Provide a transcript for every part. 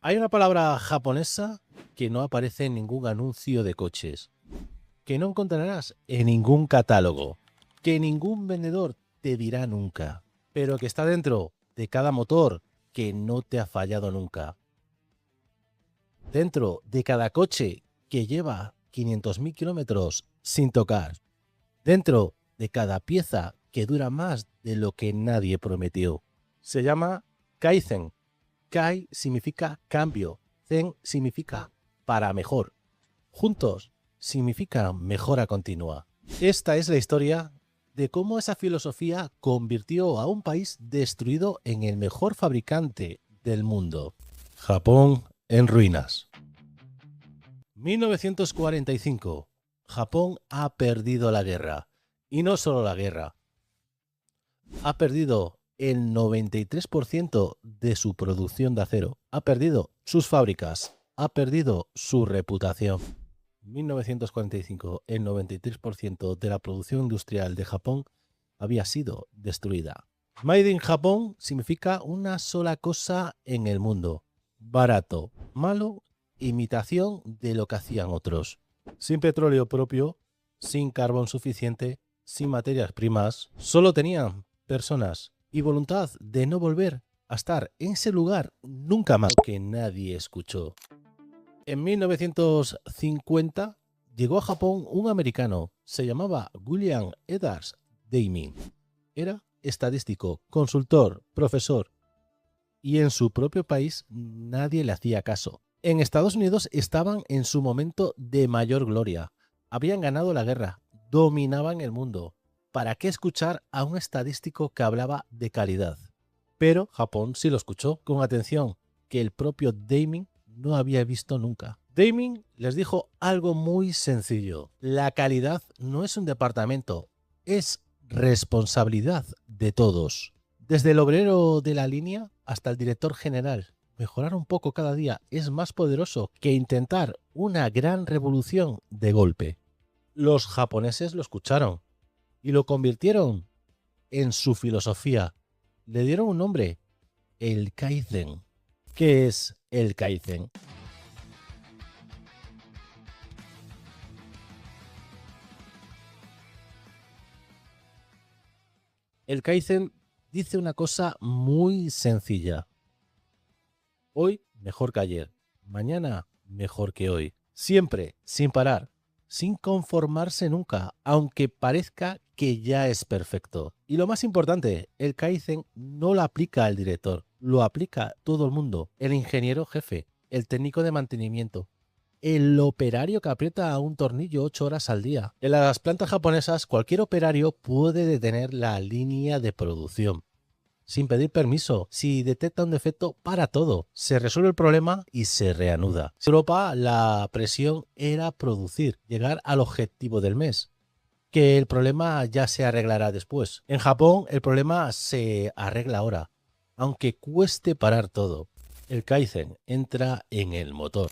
Hay una palabra japonesa que no aparece en ningún anuncio de coches, que no encontrarás en ningún catálogo, que ningún vendedor te dirá nunca, pero que está dentro de cada motor que no te ha fallado nunca. Dentro de cada coche que lleva 500.000 kilómetros sin tocar. Dentro de cada pieza que dura más de lo que nadie prometió. Se llama Kaizen. Kai significa cambio. Zen significa para mejor. Juntos significa mejora continua. Esta es la historia de cómo esa filosofía convirtió a un país destruido en el mejor fabricante del mundo. Japón en ruinas. 1945. Japón ha perdido la guerra. Y no solo la guerra. Ha perdido el 93% de su producción de acero. Ha perdido sus fábricas. Ha perdido su reputación. 1945. El 93% de la producción industrial de Japón había sido destruida. Made in Japón significa una sola cosa en el mundo. Barato, malo, imitación de lo que hacían otros. Sin petróleo propio, sin carbón suficiente, sin materias primas, solo tenían personas y voluntad de no volver a estar en ese lugar nunca más, que nadie escuchó. En 1950 llegó a Japón un americano, se llamaba William Edwards Deming. Era estadístico, consultor, profesor, y en su propio país nadie le hacía caso. En Estados Unidos estaban en su momento de mayor gloria. Habían ganado la guerra, dominaban el mundo. ¿Para qué escuchar a un estadístico que hablaba de calidad? Pero Japón sí lo escuchó con atención, que el propio Deming no había visto nunca. Deming les dijo algo muy sencillo. La calidad no es un departamento, es responsabilidad de todos. Desde el obrero de la línea hasta el director general. Mejorar un poco cada día es más poderoso que intentar una gran revolución de golpe. Los japoneses lo escucharon y lo convirtieron en su filosofía. Le dieron un nombre, el Kaizen. ¿Qué es el Kaizen? El Kaizen dice una cosa muy sencilla. Hoy mejor que ayer, mañana mejor que hoy. Siempre, sin parar, sin conformarse nunca, aunque parezca que ya es perfecto. Y lo más importante, el Kaizen no lo aplica el director, lo aplica todo el mundo. El ingeniero jefe, el técnico de mantenimiento, el operario que aprieta un tornillo 8 horas al día. En las plantas japonesas, cualquier operario puede detener la línea de producción sin pedir permiso. Si detecta un defecto, para todo. Se resuelve el problema y se reanuda. En Europa la presión era producir, llegar al objetivo del mes. Que el problema ya se arreglará después. En Japón el problema se arregla ahora, aunque cueste parar todo. El Kaizen entra en el motor.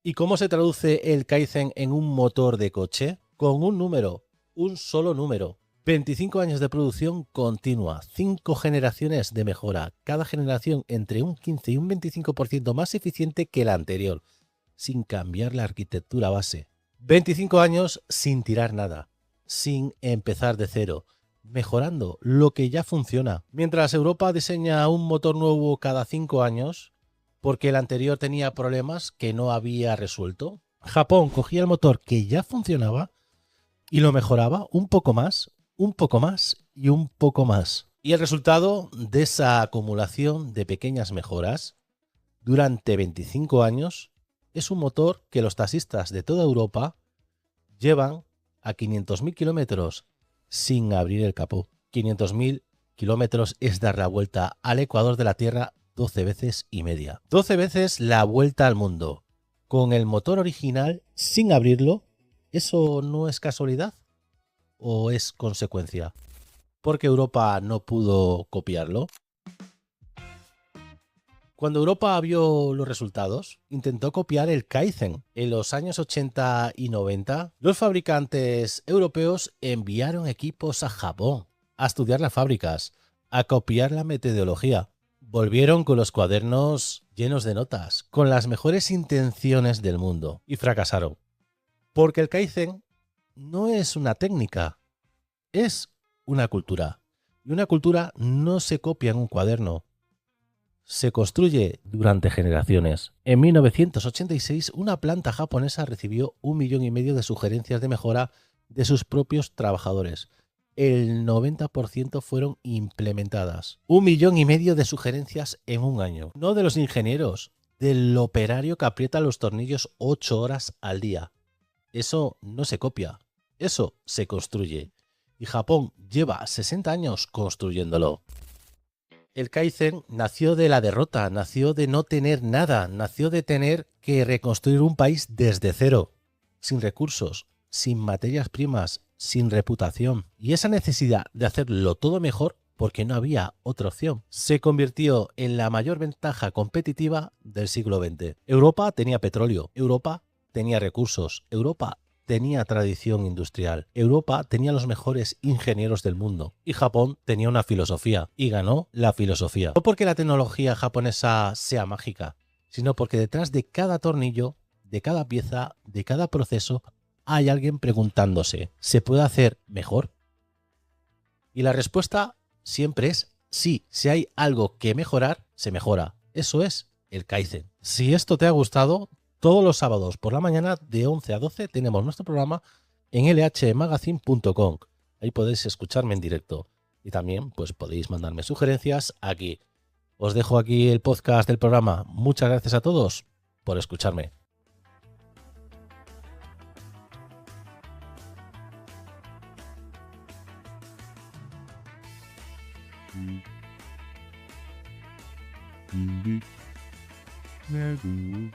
¿Y cómo se traduce el Kaizen en un motor de coche? Con un número, un solo número. 25 años de producción continua, 5 generaciones de mejora, cada generación entre un 15 y un 25% más eficiente que la anterior, sin cambiar la arquitectura base. 25 años sin tirar nada, sin empezar de cero, mejorando lo que ya funciona. Mientras Europa diseña un motor nuevo cada 5 años, porque el anterior tenía problemas que no había resuelto, Japón cogía el motor que ya funcionaba y lo mejoraba un poco más y un poco más. Y el resultado de esa acumulación de pequeñas mejoras durante 25 años es un motor que los taxistas de toda Europa llevan a 500.000 kilómetros sin abrir el capó. 500.000 kilómetros es dar la vuelta al ecuador de la Tierra 12 veces y media. 12 veces la vuelta al mundo. Con el motor original sin abrirlo, ¿eso no es casualidad? ¿O es consecuencia? ¿Porque Europa no pudo copiarlo? Cuando Europa vio los resultados, intentó copiar el Kaizen. En los años 80 y 90, los fabricantes europeos enviaron equipos a Japón a estudiar las fábricas, a copiar la metodología. Volvieron con los cuadernos llenos de notas, con las mejores intenciones del mundo, y fracasaron. Porque el Kaizen no es una técnica, es una cultura. Y una cultura no se copia en un cuaderno, se construye durante generaciones. En 1986, una planta japonesa recibió 1,5 millones de sugerencias de mejora de sus propios trabajadores. El 90% fueron implementadas. 1,5 millones de sugerencias en un año. No de los ingenieros, del operario que aprieta los tornillos 8 horas al día. Eso no se copia, eso se construye. Y Japón lleva 60 años construyéndolo. El Kaizen nació de la derrota, nació de no tener nada, nació de tener que reconstruir un país desde cero, sin recursos, sin materias primas, sin reputación. Y esa necesidad de hacerlo todo mejor, porque no había otra opción, se convirtió en la mayor ventaja competitiva del siglo XX. Europa tenía petróleo, Europa tenía recursos, Europa tenía tradición industrial. Europa tenía los mejores ingenieros del mundo y Japón tenía una filosofía y ganó la filosofía. No porque la tecnología japonesa sea mágica, sino porque detrás de cada tornillo, de cada pieza, de cada proceso, hay alguien preguntándose, ¿se puede hacer mejor? Y la respuesta siempre es sí. Si hay algo que mejorar, se mejora. Eso es el Kaizen. Si esto te ha gustado, todos los sábados por la mañana de 11 a 12 tenemos nuestro programa en lhmagazine.com. Ahí podéis escucharme en directo. Y también pues podéis mandarme sugerencias aquí. Os dejo aquí el podcast del programa. Muchas gracias a todos por escucharme. Be